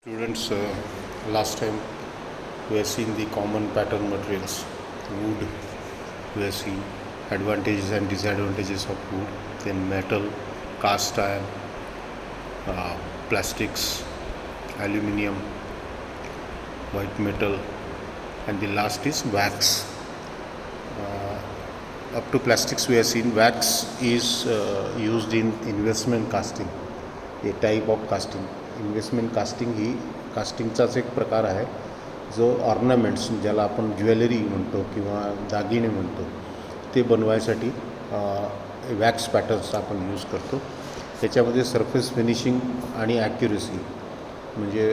Students, last time we have seen the common pattern materials. Wood, we have seen advantages and disadvantages of wood, then metal, cast iron, uh, plastics, aluminium, white metal, and the last is wax. Up to plastics we have seen. Wax is used in investment casting, a type of casting. Investment casting ही कास्टिंगचाच एक प्रकार आहे जो ornaments ज्याला आपण jewellery म्हणतो किंवा दागिने म्हणतो ते बनवायसाठी वॅक्स पॅटर्न्स आपण यूज करतो. त्याच्यामध्ये सरफेस फिनिशिंग आणि ॲक्युरेसी म्हणजे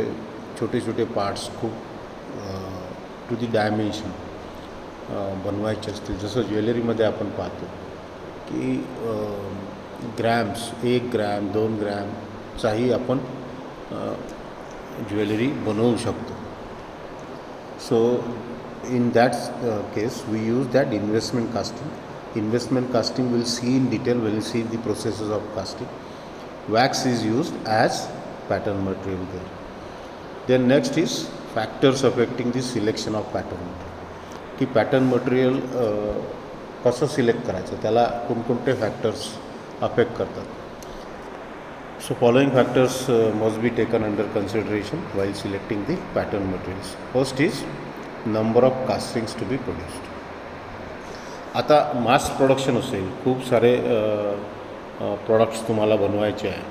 छोटे छोटे पार्ट्स खूप टू दी डायमेन्शन बनवायचे असतील. जसं ज्वेलरीमध्ये आपण पाहतो की ग्रॅम्स 1 ग्रॅम 2 ग्रॅमचाही आपण ज्वेलरी बनवू शकतो. So in that case we use that investment casting. Investment casting will see in detail will see the processes of casting. Wax is used as pattern material there. Then next is factors affecting the selection of pattern material. की pattern material कसं select करायचं, त्याला कोणकोणते factors affect करतात. So following factors must be taken under consideration while selecting the pattern materials. First is number of castings to be produced. आता mass production असेल, खूप सारे प्रोडक्ट्स तुम्हाला बनवायचे आहे,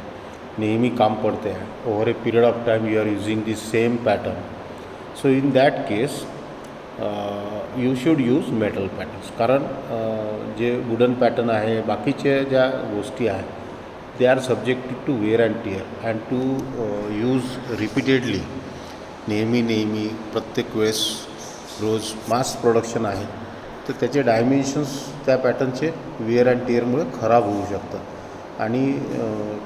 नेहमी काम पडते आहे, over a period of time you are using the same pattern. So in that case you should use metal patterns. कारण जे वुडन पॅटर्न आहे, बाकीच्या ज्या गोष्टी आहेत they are subjected to wear and tear and to use repeatedly. नेहमी प्रत्येक वेळेस रोज मास प्रोडक्शन आहे तर त्याचे डायमेन्शन्स त्या पॅटर्नचे वेअर अँड टिअरमुळे खराब होऊ शकतात आणि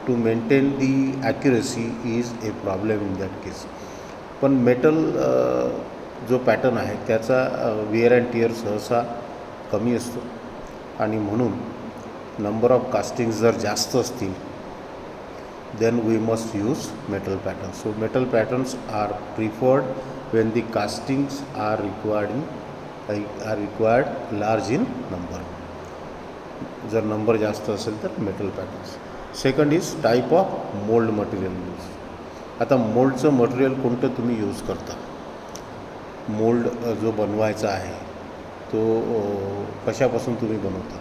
to maintain the accuracy is a problem in that case. पण मेटल जो पॅटर्न आहे त्याचा वेअर अँड टिअर सहसा कमी असतो आणि म्हणून नंबर ऑफ कास्टिंग्स जर जास्त असतील then we must use metal patterns. So metal patterns are preferred when the castings are required large in number. जर नंबर जास्त असेल तर metal patterns. Second is type of mould material use. आता मोल्डचं material कोणतं तुम्ही यूज करता. Mould जो बनवायचा आहे तो कशापासून तुम्ही बनवता.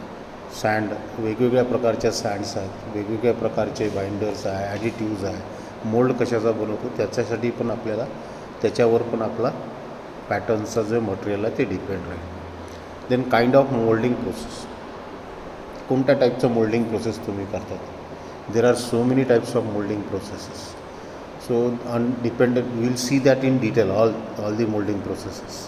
सँड, वेगवेगळ्या प्रकारच्या सँड्स आहेत, वेगवेगळ्या प्रकारचे बाइंडर्स आहे, ॲडिटिव्ज आहे. मोल्ड कशाचा बनवतो त्याच्यासाठी पण आपल्याला त्याच्यावर पण आपला पॅटर्नचा जे मटेरियल आहे ते डिपेंड राहील. Then kind of moulding process. कोणत्या टाईपचं मोल्डिंग प्रोसेस तुम्ही करतात. There are so many types of moulding processes. So dependent will see that in detail all the moulding processes.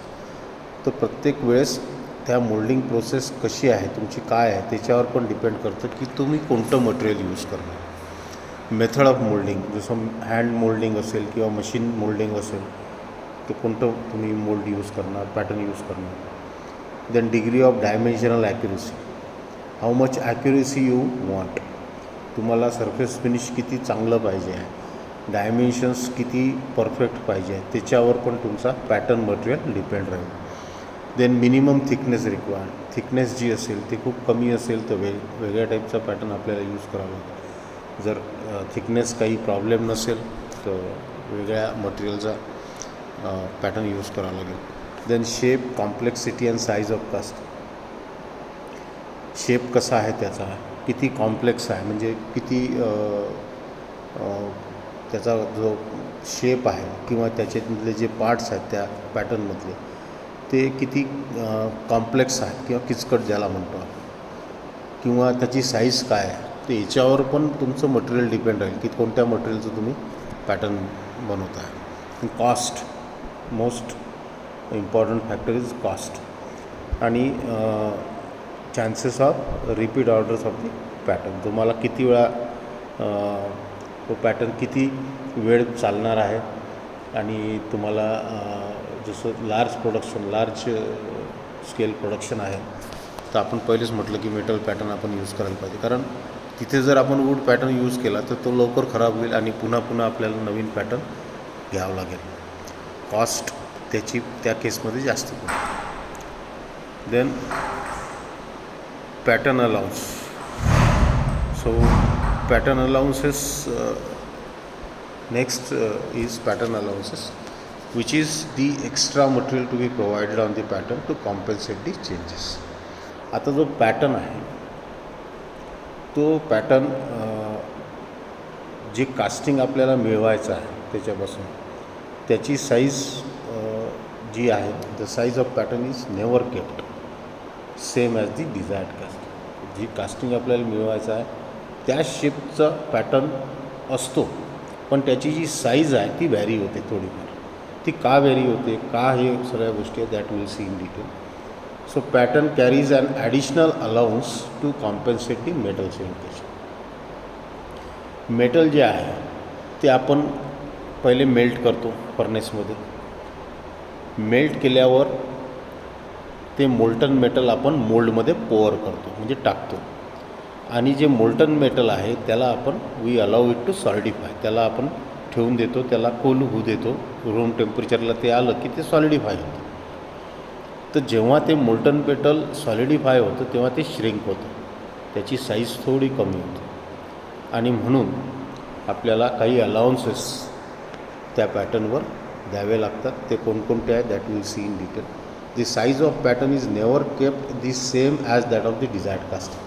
तर प्रत्येक वेळेस त्या मोल्डिंग प्रोसेस कशी आहे तुमची, काय आहे, त्याच्यावर पण डिपेंड करतं की तुम्ही कोणतं मटेरियल यूज करणार. मेथड ऑफ मोल्डिंग, जसं हँड मोल्डिंग असेल किंवा मशीन मोल्डिंग असेल तर कोणतं तुम्ही मोल्ड यूज करणार, पॅटर्न यूज करणार. Then degree of dimensional accuracy. How much accuracy you want. तुम्हाला सरफेस फिनिश किती चांगलं पाहिजे आहे, डायमेन्शन्स किती परफेक्ट पाहिजे आहे, त्याच्यावर पण तुमचा पॅटर्न मटेरियल डिपेंड राहील. Then minimum thickness required. Thickness जी असेल ती खूप कमी असेल तर वेगळ्या टाईपचा पॅटर्न आपल्याला यूज करावा लागेल. जर थिकनेस काही प्रॉब्लेम नसेल तर वेगळ्या मटेरियलचा पॅटर्न यूज करावा लागेल. Then shape, complexity and size of cast. Shape कसा आहे त्याचा, किती कॉम्प्लेक्स आहे, म्हणजे किती त्याचा जो शेप आहे किंवा त्याच्यातले जे पार्ट्स आहेत त्या पॅटर्नमधले ते किती कॉम्प्लेक्स आहेत किंवा किचकट ज्याला म्हणतो आपण, किंवा त्याची साईज काय आहे, तर याच्यावर पण तुमचं मटेरियल डिपेंड राहील की कोणत्या मटेरियलचं तुम्ही पॅटर्न बनवत आहे. Cost, most important factor is cost. आणि chances of repeat orders of the pattern. तुम्हाला किती वेळा तो पॅटर्न किती वेळ चालणार आहे. आणि तुम्हाला जसं लार्ज स्केल प्रोडक्शन आहे तर आपण पहिलेच म्हटलं की मेटल पॅटर्न आपण यूज करायला पाहिजे. कारण तिथे जर आपण वूड पॅटर्न यूज केला तर तो लवकर खराब होईल आणि पुन्हा आपल्याला नवीन पॅटर्न घ्यावं लागेल. कॉस्ट त्याची त्या केसमध्ये जास्त पडेल. Then pattern allowance. So pattern allowances next is pattern allowances, which is the extra material to be provided on the pattern to compensate the changes. आता जो पॅटर्न आहे तो पॅटर्न जे कास्टिंग आपल्याला मिळवायचं आहे त्याच्यापासून त्याची साईज जी आहे, the size of pattern is never kept same as the desired casting. जी कास्टिंग आपल्याला मिळवायचं आहे त्या शेपचा पॅटर्न असतो, पण त्याची जी साईज आहे ती व्हॅरी होते थोडीफार. ती का व्हॅरी होते, का हे सगळ्या गोष्टी आहेत, that will see in detail. So pattern carries an additional allowance to compensate the metal shrinkage. Metal जे आहे ते आपण पहिले मेल्ट करतो फर्नेसमध्ये. मेल्ट केल्यावर ते मोल्टन मेटल आपण मोल्डमध्ये पोअर करतो, म्हणजे टाकतो. आणि जे मोल्टन मेटल आहे त्याला आपण वी अलाउ इट टू सॉलिडिफाय. त्याला आपण ठेवून देतो, त्याला कूल होऊ देतो. रूम टेम्परेचरला ते आलं की ते सॉलिडिफाय होतं. तर जेव्हा ते मोल्टन मेटल सॉलिडिफाय होतं तेव्हा ते श्रिंक होतं, त्याची साईज थोडी कमी होते. आणि म्हणून आपल्याला काही अलाउन्सेस त्या पॅटर्नवर द्यावे लागतात. ते कोणकोणते आहेत that will see in detail. The size of pattern is never kept the same as that of the desired casting.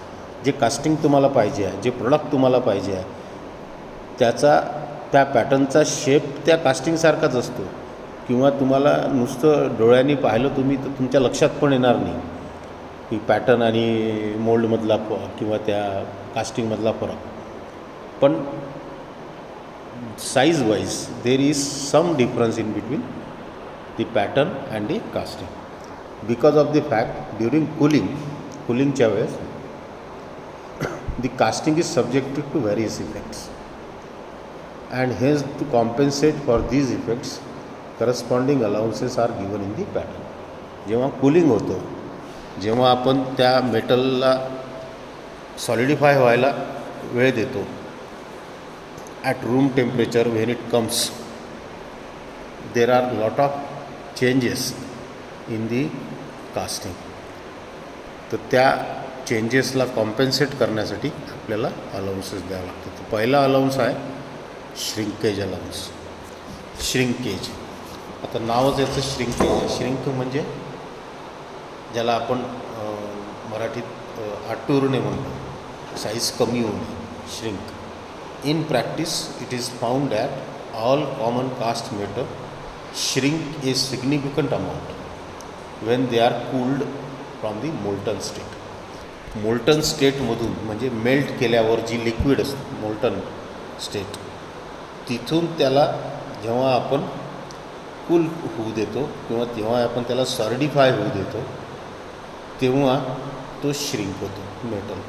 जे कास्टिंग तुम्हाला पाहिजे आहे, जे प्रोडक्ट तुम्हाला पाहिजे आहे, त्याचा त्या पॅटर्नचा शेप त्या कास्टिंगसारखाच असतो. किंवा तुम्हाला नुसतं डोळ्यांनी पाहिलं तुम्ही तर तुमच्या लक्षात पण येणार नाही की पॅटर्न आणि मोल्डमधला किंवा त्या कास्टिंगमधला फरक. पण size wise there is some difference in between the pattern and the casting. Because of the fact during कुलिंगच्या वेळेस the casting is subjected to various effects, and hence to compensate for these effects corresponding allowances are given in the pattern. जेव्हा cooling होतं, जेव्हा आपण त्या मेटलला सॉलिडिफाय व्हायला वेळ देतो at room temperature, when it comes there are lot of changes in the casting. तर त्या चेंजेसला कॉम्पेन्सेट करण्यासाठी आपल्याला अलाउन्सेस द्यावं लागतात. पहिला अलाउन्स आहे श्रिंकेज अलाउन्स. श्रिंकेज, आता नावच याचं श्रिंकेज आहे. श्रिंक म्हणजे ज्याला आपण मराठीत आटुरणे म्हणतो, साईज कमी होणे, shrink. In practice it is found that all common cast metal shrink a significant amount when they are cooled from the molten state. Molten स्टेटमधून म्हणजे मेल्ट केल्यावर जी लिक्विड असते मोल्टन स्टेट, तिथून त्याला जेव्हा आपण कूल होऊ देतो किंवा तेव्हा आपण त्याला सॉलिडिफाय होऊ देतो तेव्हा तो श्रिंक होतो metal.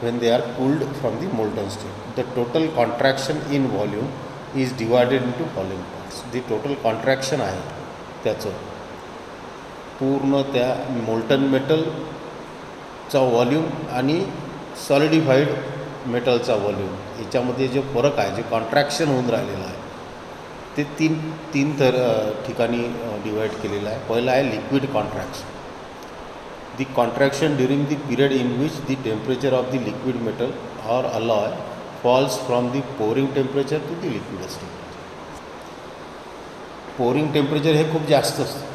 when they are cooled from the molten state. The total contraction in volume is divided into following parts. The total contraction आहे त्याचं पूर्ण त्या मोल्टन मेटलचा व्हॉल्यूम आणि सॉलिडिफाईड मेटलचा व्हॉल्यूम याच्यामध्ये जो फरक आहे, जे कॉन्ट्रॅक्शन होऊन राहिलेलं आहे ते तीन ठिकाणी डिवाईड केलेलं आहे. पहिलं आहे liquid contraction. The contraction during the period in which the temperature of the liquid metal or alloy falls from the pouring temperature to the liquidus temperature. Pouring temperature हे खूप जास्त असतं,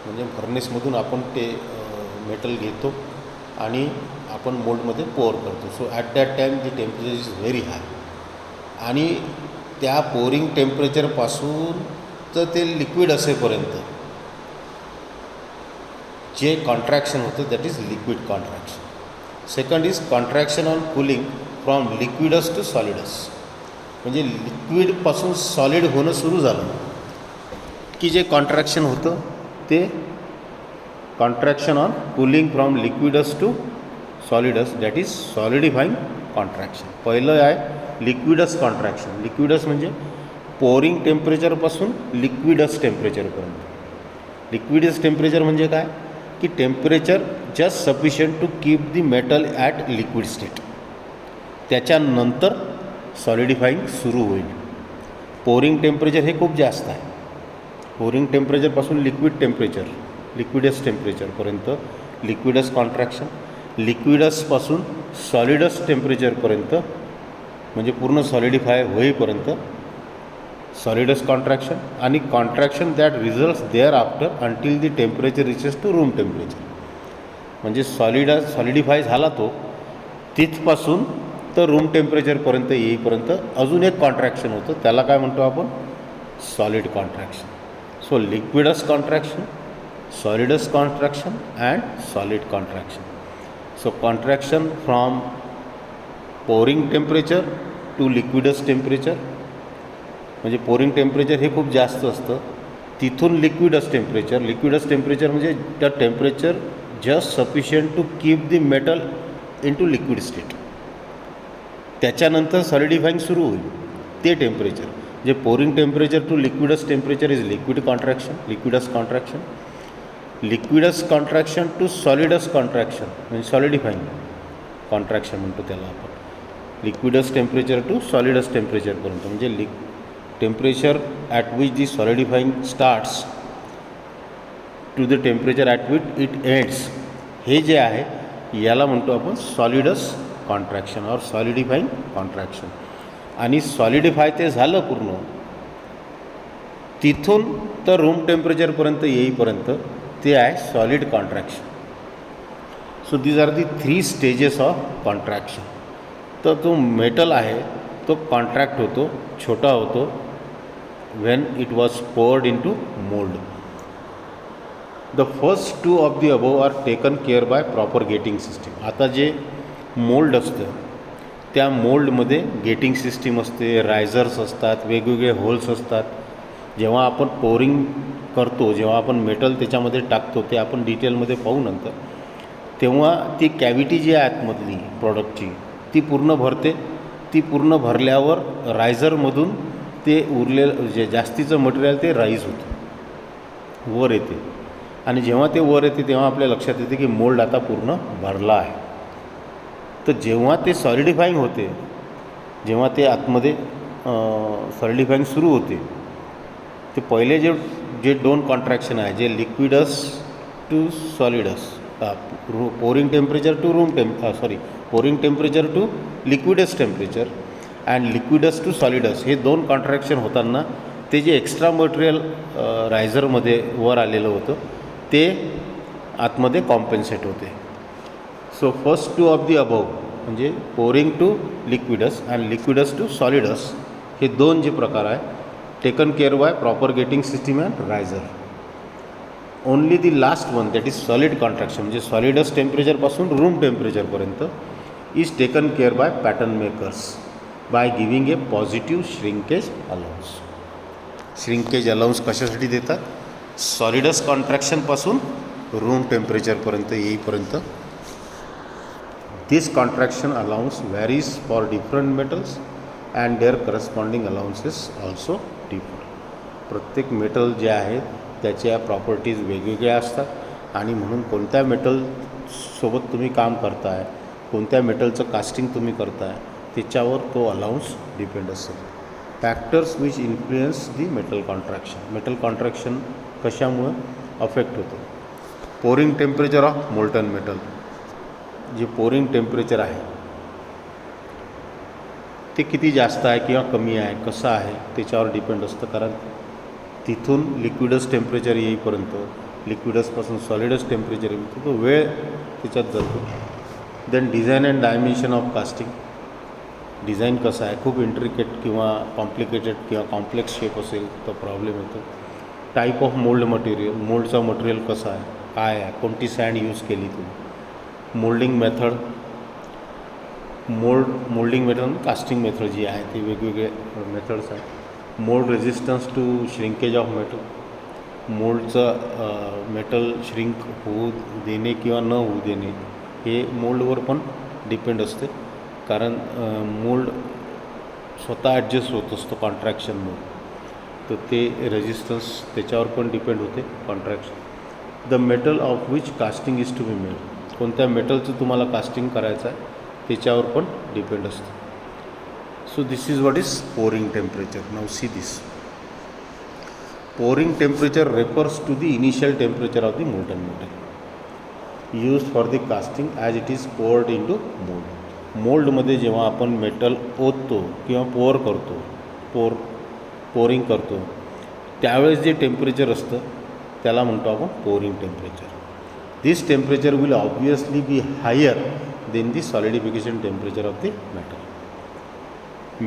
म्हणजे फर्नेसमधून आपण ते मेटल घेतो आणि आपण मोल्डमध्ये पोअर करतो. So at that time the temperature is very high आणि त्या पोरिंग टेम्परेचरपासून तर ते लिक्विड असेपर्यंत जे कॉन्ट्रॅक्शन होतं that is liquid contraction. Second is contraction on cooling from liquidus to solidus. म्हणजे लिक्विडपासून सॉलिड होणं सुरू झालं की जे कॉन्ट्रॅक्शन होतं ते contraction on cooling from liquidus to solidus that is solidifying contraction. पहिलं आहे लिक्विडस कॉन्ट्रॅक्शन. लिक्विडस म्हणजे पोरिंग टेम्परेचरपासून लिक्विडस टेम्परेचरपर्यंत. लिक्विडस टेम्परेचर म्हणजे काय की temperature just sufficient to keep the metal at liquid state. त्याच्यानंतर सॉलिडिफाईंग सुरू होईल. पोरिंग टेम्परेचर हे खूप जास्त आहे. पोरिंग टेम्परेचरपासून लिक्विडस टेम्परेचरपर्यंत लिक्विडस कॉन्ट्रॅक्शन, लिक्विडसपासून सॉलिडस टेम्परेचरपर्यंत म्हणजे पूर्ण सॉलिडिफाय होईपर्यंत सॉलिडस कॉन्ट्रॅक्शन, आणि contraction that results there after until the temperature reaches to room temperature. म्हणजे सॉलिडिफाय झाला तो तिथपासून तर रूम टेम्परेचरपर्यंत येईपर्यंत अजून एक कॉन्ट्रॅक्शन होतं, त्याला काय म्हणतो आपण? Solid contraction. So liquidus contraction, solidus contraction and solid contraction. So contraction from pouring temperature to liquidus temperature, म्हणजे पोरिंग टेम्परेचर हे खूप जास्त असतं, तिथून लिक्विडस टेम्परेचर म्हणजे त्या temperature just sufficient to keep the metal in to liquid state. त्याच्यानंतर solidifying सुरू होईल ते टेम्परेचर. जे pouring temperature to liquidus temperature is liquidus contraction to solidus contraction म्हणजे सॉलिडिफाईंग कॉन्ट्रॅक्शन म्हणतो त्याला आपण. लिक्विडस टेम्परेचर टू सॉलिडस टेम्परेचरपर्यंत म्हणजे temperature at which the solidifying starts to the temperature at which it ends, हे जे आहे याला म्हणतो आपण सॉलिडस कॉन्ट्रॅक्शन और सॉलिडिफाईंग कॉन्ट्रॅक्शन. आणि सॉलिडिफाय ते झालं पूर्ण, तिथून तर रूम टेम्परेचरपर्यंत येईपर्यंत ते आहे solid contraction. So these are the 3 stages of contraction. तर तो मेटल आहे तो कॉन्ट्रॅक्ट होतो, छोटा होतो when it was poured into mold. The first 2 of the above are taken care by proper gating system. आता जे मोल्ड असतं त्या मोल्डमध्ये गेटिंग सिस्टीम असते, रायझर्स असतात, वेगवेगळे होल्स असतात. जेव्हा आपण पोरिंग करतो, जेव्हा आपण मेटल त्याच्यामध्ये टाकतो, ते आपण डिटेलमध्ये पाहू नंतर, तेव्हा ती कॅव्हिटी जी आहे आतमधली प्रॉडक्टची ती पूर्ण भरते. ती पूर्ण भरल्यावर रायझरमधून ते उरलेलं जे जास्तीचं मटेरियल ते राईज होतं, वर येते. आणि जेव्हा ते वर येते तेव्हा आपल्या लक्षात येते की मोल्ड आता पूर्ण भरला आहे. तर जेव्हा ते सॉलिडिफाईंग होते, जेव्हा ते आतमध्ये सॉलिडिफाईंग सुरू होते, ते पहिले जे 2 कॉन्ट्रॅक्शन आहे, जे liquidus to solidus, pouring temperature to liquidus temperature and liquidus to solidus, हे 2 कॉन्ट्रॅक्शन होताना ते जे एक्स्ट्रा मटेरियल रायझरमध्ये वर आलेलं होतं ते आतमध्ये कॉम्पेन्सेट होते. So first 2 of the above म्हणजे pouring to liquidus and liquidus to solidus, हे 2 जे प्रकार आहे taken care by proper gating system and riser. Only the last one that is solid contraction म्हणजे सॉलिडस टेम्परेचरपासून रूम टेम्परेचरपर्यंत is taken care by pattern makers by giving a positive shrinkage allowance. Shrinkage allowance कशासाठी देतात? Solidus कॉन्ट्रॅक्शनपासून room टेम्परेचरपर्यंत येईपर्यंत. This contraction allowance varies for different metals and their corresponding allowances also differ. प्रत्येक metal जे आहे त्याच्या प्रॉपर्टीज वेगवेगळ्या असतात आणि म्हणून कोणत्या मेटलसोबत तुम्ही काम करताय, कोणत्या मेटलचं कास्टिंग तुम्ही करताय त्याच्यावर तो अलाउन्स डिपेंड असेल. Factors which influence the metal contraction कशामुळं अफेक्ट होतं? Pouring temperature of molten metal, जे पोरिंग टेम्परेचर आहे ते किती जास्त आहे किंवा कमी आहे, कसं आहे त्याच्यावर डिपेंड असतं. कारण तिथून लिक्विडस टेम्परेचर येईपर्यंत, लिक्विडसपासून सॉलिडस टेम्परेचर येईपर्यंत तो वेळ त्याच्यात जातो. Then design and dimension of casting, design कसं आहे, खूप इंट्रिकेट किंवा कॉम्प्लिकेटेड किंवा कॉम्प्लेक्स शेप असेल तर प्रॉब्लेम येतो. टाईप ऑफ मोल्ड मटेरियल, मोल्डचं मटेरियल कसं आहे, काय आहे, कोणती सँड यूज केली तुम्ही. Moulding method, moulding method casting method जी आहे ती वेगवेगळे मेथड्स आहेत. Mould resistance to shrinkage of metal, मोल्डचं मेटल श्रिंक होऊ देणे किंवा न होऊ देणे हे मोल्डवर पण डिपेंड असते. कारण मोल्ड स्वतः ॲडजस्ट होत असतो कॉन्ट्रॅक्शनमुळे, तर ते रेजिस्टन्स त्याच्यावर पण डिपेंड होते contraction. The metal of which casting is to be made, कोणत्या मेटलचं तुम्हाला कास्टिंग करायचं आहे त्याच्यावर पण डिपेंड असतं. So this is what is pouring temperature. Now see this. Pouring temperature refers to the initial temperature of the molten metal used for the casting as it is poured into mold. मोल्डमध्ये जेव्हा आपण metal ओततो किंवा pouring करतो त्यावेळेस जे temperature असतं त्याला म्हणतो आपण pouring temperature. This temperature will obviously be higher than the solidification temperature of the metal.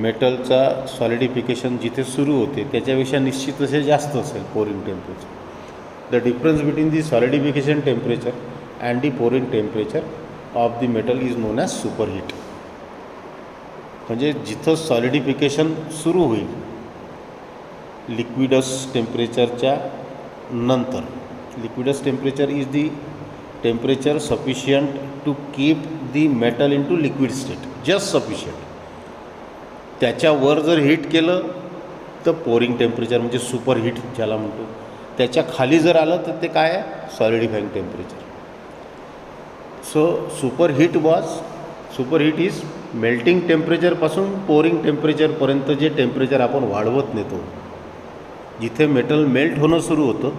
मेटलचा सॉलिडिफिकेशन जिथे सुरू होते त्याच्यापेक्षा निश्चित असे जास्त असेल pouring temperature. The difference between the solidification temperature and the pouring temperature of the metal is known as superheat. म्हणजे जिथं सॉलिडिफिकेशन सुरू होईल लिक्विडस टेम्परेचरच्या नंतर, liquidus temperature is the temperature sufficient to keep the metal in to liquid state, just sufficient. त्याच्यावर जर heat केलं तर पोरिंग टेम्परेचर म्हणजे सुपरहीट ज्याला म्हणतो. त्याच्या खाली जर आलं तर ते काय आहे, solidifying temperature. So superheat is melting टेम्परेचरपासून पोरिंग टेम्परेचरपर्यंत जे टेम्परेचर आपण वाढवत नेतो, जिथे मेटल मेल्ट होणं सुरू होतं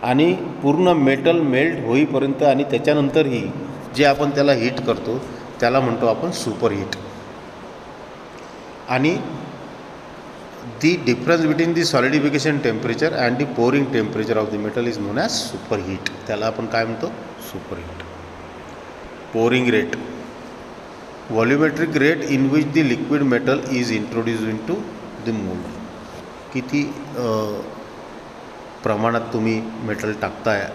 आणि पूर्ण मेटल मेल्ट होईपर्यंत आणि त्याच्यानंतरही जे आपण त्याला हीट करतो त्याला म्हणतो आपण सुपरहीट. आणि the difference between the solidification temperature and the pouring temperature of the metal is known as superheat. त्याला आपण काय म्हणतो, superheat. Pouring rate, volumetric rate in which the liquid metal is introduced into the mould. किती प्रमाणात तुम्ही metal टाकताय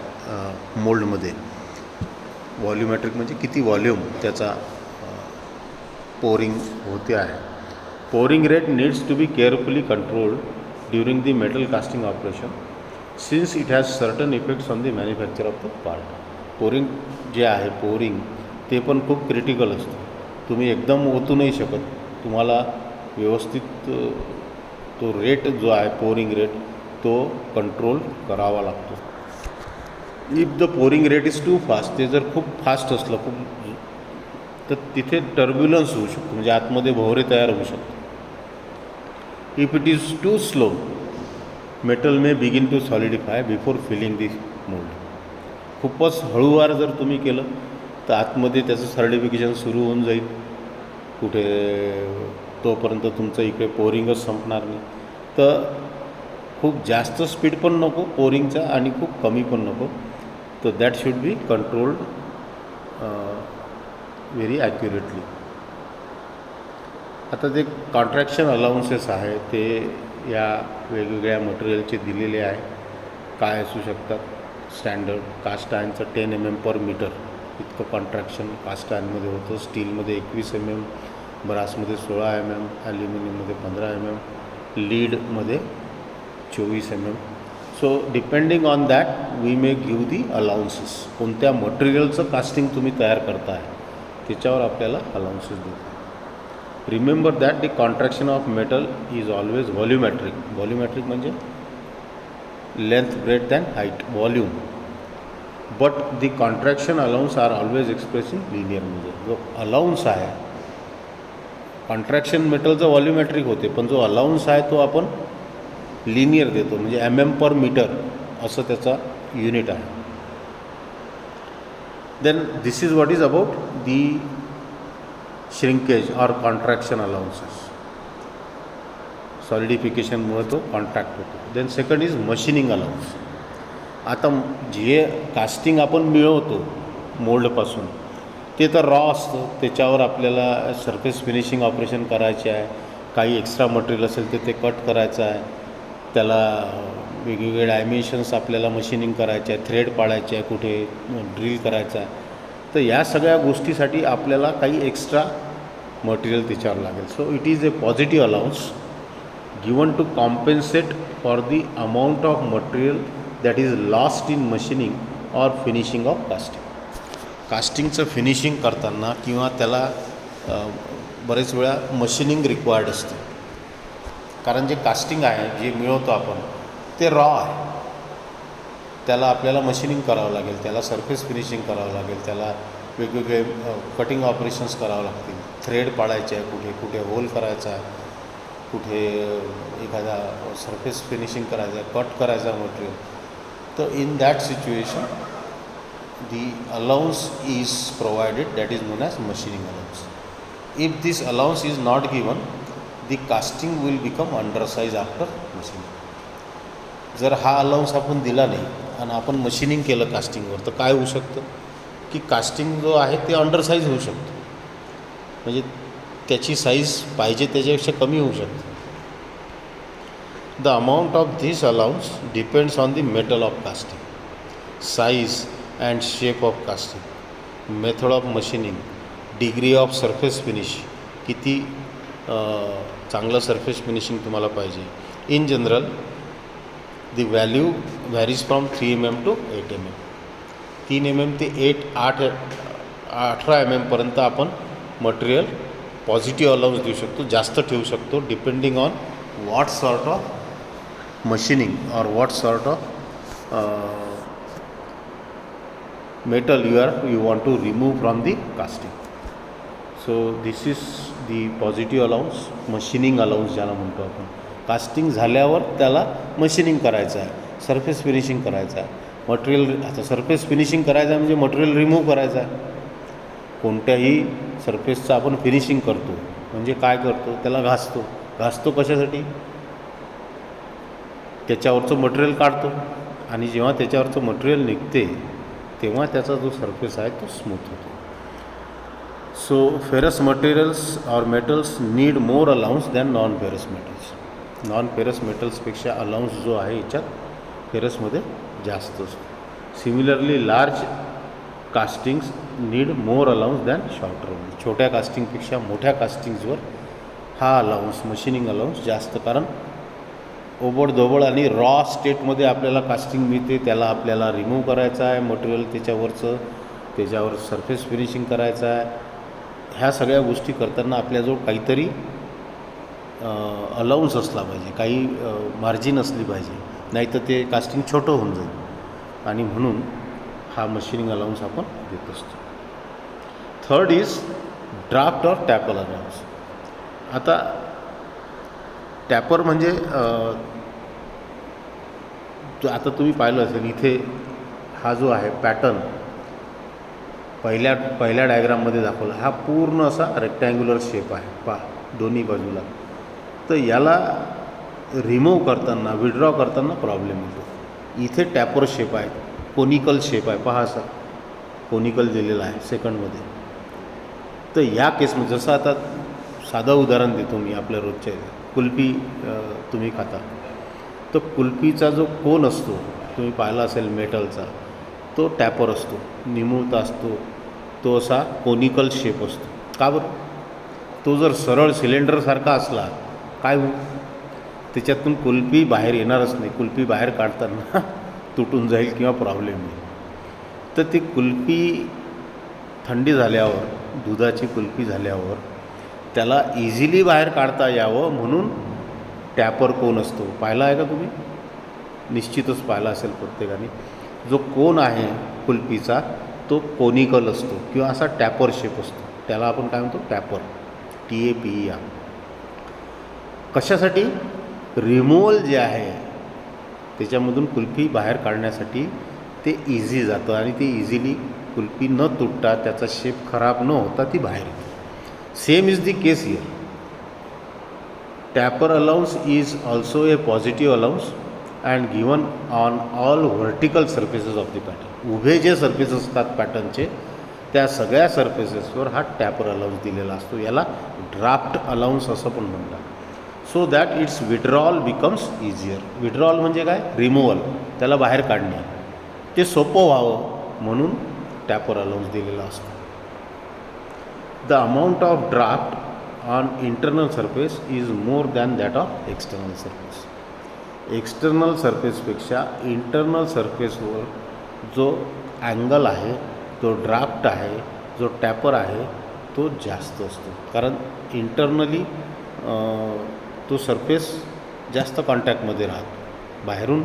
मोल्डमध्ये. व्हॉल्युमेट्रिक म्हणजे किती volume त्याचा पोरिंग होते आहे. Pouring rate needs to be carefully controlled during the metal casting operation since it has certain effects on the manufacture of the part. Pouring जे आहे ते पण खूप क्रिटिकल असतं. तुम्ही एकदम ओतू नाही शकत. तुम्हाला व्यवस्थित तो रेट जो आहे पोरिंग रेट तो कंट्रोल करावा लागतो. If the pouring rate is too fast, ते जर खूप फास्ट असलं तर तिथे टर्ब्युलन्स होऊ शकतो, म्हणजे आतमध्ये भोवरे तयार होऊ शकतो. If it is too slow metal may begin to solidify before filling the mould. खूपच हळूवार जर तुम्ही केलं तर आतमध्ये त्याचं सॉलिडिफिकेशन सुरू होऊन जाईल कुठे, तोपर्यंत तुमचं इकडे पोरिंगच संपणार नाही. तर खूप जास्त स्पीड पण नको पोरिंगचा आणि खूप कमी पण नको. तर that should be controlled very accurately. आता जे कॉन्ट्रॅक्शन अलाउन्सेस आहे ते या वेगवेगळ्या मटेरियलचे दिलेले आहे. काय असू शकतात, स्टँडर्ड कास्ट आयर्नचं 10 mm पर मीटर इतकं कॉन्ट्रॅक्शन कास्ट आयर्नमध्ये होतं. स्टीलमध्ये 21 mm, ब्रासमध्ये 16 mm, ॲल्युमिनियममध्ये 15 mm, लीडमध्ये 24 mm. So depending on that we may give the allowances. कोणत्या मटेरियलचं कास्टिंग तुम्ही तयार करताय त्याच्यावर आपल्याला अलाउन्सेस देतात. Remember that the contraction of metal is always volumetric. Volumetric म्हणजे length breadth and height volume. But the contraction allowance are always express in linear. म्हणजे जो अलाउन्स आहे कॉन्ट्रॅक्शन मेटलचं व्हॉल्युमॅट्रिक होते, पण जो अलाउन्स आहे तो आपण लिनियर देतो, म्हणजे mm पर मीटर असं त्याचा युनिट आहे. Then this is what is about the shrinkage और कॉन्ट्रॅक्शन अलाउन्सेस. सॉलिडिफिकेशनमुळे तो कॉन्ट्रॅक्ट होतो. Then second is machining allowance. आता जे कास्टिंग आपण मिळवतो मोल्डपासून ते तर रॉ असतं, त्याच्यावर आपल्याला सरफेस फिनिशिंग ऑपरेशन करायचे आहे. काही एक्स्ट्रा मटेरियल असेल तर ते कट करायचं आहे, त्याला वेगवेगळे डायमेन्शन्स आपल्याला मशिनिंग करायचे आहे, थ्रेड पाडायचे आहे, कुठे ड्रिल करायचं आहे. तर या सगळ्या गोष्टीसाठी आपल्याला काही एक्स्ट्रा मटेरियल त्याच्यावर लागेल. So it is a positive allowance given to compensate for the amount of material that is lost in machining or finishing of casting. कास्टिंगचं फिनिशिंग करताना किंवा त्याला बरेच वेळा मशिनिंग रिक्वायर्ड असते, कारण जे कास्टिंग आहे जे मिळवतो आपण ते रॉ आहे. त्याला आपल्याला मशिनिंग करावं लागेल, त्याला सरफेस फिनिशिंग करावं लागेल, त्याला वेगवेगळे कटिंग ऑपरेशन्स करावं लागतील, थ्रेड पाडायचे आहे, कुठे कुठे होल करायचा आहे, कुठे एखादा सरफेस फिनिशिंग करायचं आहे, कट करायचा आहे मटेरियल. तर in that situation the allowance is provided, that is known as machining allowance. If this allowance is not given, the casting will become undersize after machining. जर हा अलाउन्स आपण दिला नाही आणि आपण मशिनिंग केलं कास्टिंगवर, तर काय होऊ शकतं की कास्टिंग जो आहे ते अंडरसाईज होऊ शकतं, म्हणजे त्याची साईज पाहिजे त्याच्यापेक्षा कमी होऊ शकते. The amount of this allowance depends on the metal of casting, size and shape of casting, method of machining, degree of surface finish, किती चांगलं सरफेस फिनिशिंग तुम्हाला पाहिजे. In general the value varies from 3 mm to 8 mm. 3 mm ते 18 mm पर्यंत आपण material positive allowance देऊ शकतो, जास्त ठेवू शकतो, depending on what sort of machining or what sort of metal you want to remove from the casting. So this is the positive allowance, machining allowance ज्याला म्हणतो आपण. कास्टिंग झाल्यावर त्याला मशिनिंग करायचं आहे, सरफेस फिनिशिंग करायचं आहे, मटेरियल. आता सरफेस फिनिशिंग करायचं आहे म्हणजे मटेरियल रिमूव्ह करायचं आहे. कोणत्याही सरफेसचं आपण फिनिशिंग करतो म्हणजे काय करतो, त्याला घासतो कशासाठी, त्याच्यावरचं मटेरियल काढतो, आणि जेव्हा त्याच्यावरचं मटेरियल निघते तेव्हा त्याचा जो सरफेस आहे तो स्मूथ होतो. So ferrous materials or metals need more allowance than non ferrous metals. Non ferrous मेटल्सपेक्षा अलाउन्स जो आहे याच्यात फेरसमध्ये जास्त असतो. Similarly large castings need more allowance than shorter one. छोट्या कास्टिंगपेक्षा मोठ्या कास्टिंग्सवर हा अलाउन्स, मशिनिंग अलाउन्स जास्त, कारण ओबडधोबड आणि रॉ स्टेटमध्ये आपल्याला कास्टिंग मिळते, त्याला आपल्याला रिमूव्ह करायचं आहे मटेरियल त्याच्यावर सरफेस फिनिशिंग करायचं आहे. ह्या सगळ्या गोष्टी करताना आपल्याजवळ काहीतरी अलाउन्स असला पाहिजे, काही मार्जिन असली पाहिजे, नाहीतर ते कास्टिंग छोटं होऊन जाईल, आणि म्हणून हा मशिनिंग अलाउन्स आपण देत असतो. थर्ड इज ड्राफ्ट और टॅपर अलाउन्स. आता टॅपर म्हणजे आता तुम्ही पाहिलं असेल इथे हा जो आहे पॅटर्न पहिल्या डायग्राममध्ये दाखवला, हा पूर्ण असा रेक्टँग्युलर शेप आहे दोन्ही बाजूला. तर याला रिमूव्ह करताना, विड्रॉ करताना प्रॉब्लेम येतो. इथे टॅपर शेप आहे, कोनिकल शेप आहे, पहा असा कोनिकल दिलेला आहे सेकंडमध्ये. तर या केसमध्ये जसं आता साधं उदाहरण देतो मी आपल्या रोजच्या, कुल्फी तुम्ही खाता, तर कुल्फीचा जो कोन असतो तुम्ही पाहिला असेल मेटलचा, तो टॅपर असतो, निमुळता असतो, तो असा कोनिकल शेप असतो. का बरं? तो जर सरळ सिलेंडरसारखा असला काय होईल, त्याच्यातून कुल्फी बाहेर येणारच नाही, कुल्फी बाहेर काढताना तुटून जाईल किंवा प्रॉब्लेम येईल. तर ती कुल्फी थंडी झाल्यावर, दुधाची कुल्फी झाल्यावर त्याला इझिली बाहेर काढता यावं म्हणून टॅपर कोन असतो. पाहिला आहे का तुम्ही? निश्चितच पाहिला असेल प्रत्येकाने. जो कोन आहे कुल्फीचा तो कोनिकल असतो किंवा असा टॅपर शेप असतो, त्याला आपण काय म्हणतो, टॅपर, TAPER. कशासाठी? रिमूव्हल जे आहे त्याच्यामधून कुल्फी बाहेर काढण्यासाठी ते इझी जातं, आणि ते इझिली कुल्फी न तुटता, त्याचा शेप खराब न होता ती बाहेर येते. Same is the case here. Taper allowance is also a positive allowance and given on all vertical surfaces of the pattern. उभे जे सर्फेस असतात पॅटर्नचे, त्या सगळ्या सर्फेसेसवर हा टॅपर अलाउन्स दिलेला असतो. याला ड्राफ्ट अलाउन्स असं पण म्हणतात. So that it's withdrawal becomes easier. Withdrawal म्हणजे काय? रिमूव्हल, त्याला बाहेर काढणे, ते सोपं व्हावं म्हणून टॅपर अलाउन्स दिलेला असतो. The amount of draft on internal surface is more than that of external surface. External सरफेसपेक्षा इंटरनल सरफेसवर जो अँगल आहे, जो ड्राफ्ट आहे, जो टॅपर आहे, तो जास्त असतो. कारण इंटरनली तो सरफेस जास्त कॉन्टॅक्टमध्ये राहतो, बाहेरून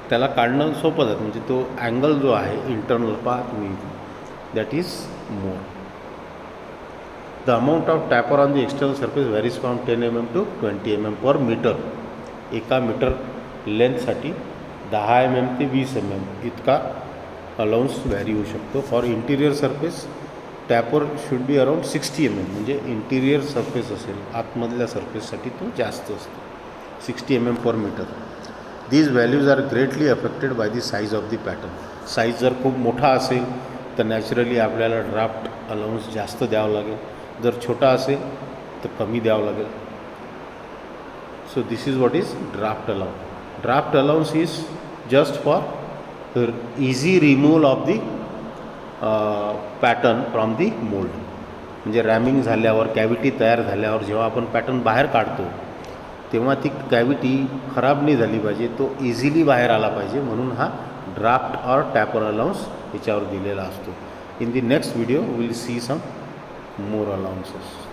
त्याला काढणं सोपं जातं. म्हणजे तो अँगल जो आहे इंटरनल, पहा तुम्ही, that is more. The amount of taper on the external surface varies from 10 mm to 20 mm per meter. एका मीटर लेंथसाठी 10 mm ते 20 mm इतका अलाउन्स व्हॅरी होऊ शकतो. For interior surface taper should be around 60 mm, म्हणजे interior surface असेल आतमधल्या सरफेससाठी तो जास्त असतो, 60 mm per metre. These values are greatly affected by the size of the pattern. Size जर खूप मोठा असेल तर नॅचरली आपल्याला ड्राफ्ट अलाउन्स जास्त द्यावं लागेल, जर छोटा असेल तर कमी द्यावं लागेल. So this is what is draft allowance. Draft allowance is just for easy removal of the pattern from the mould. म्हणजे रॅमिंग झाल्यावर, कॅव्हिटी तयार झाल्यावर जेव्हा आपण पॅटर्न बाहेर काढतो तेव्हा ती कॅव्हिटी खराब नाही झाली पाहिजे, तो इझिली बाहेर आला पाहिजे, म्हणून हा ड्राफ्ट और टॅपर अलाउन्स याच्यावर दिलेला असतो. In the next video will see some more allowances.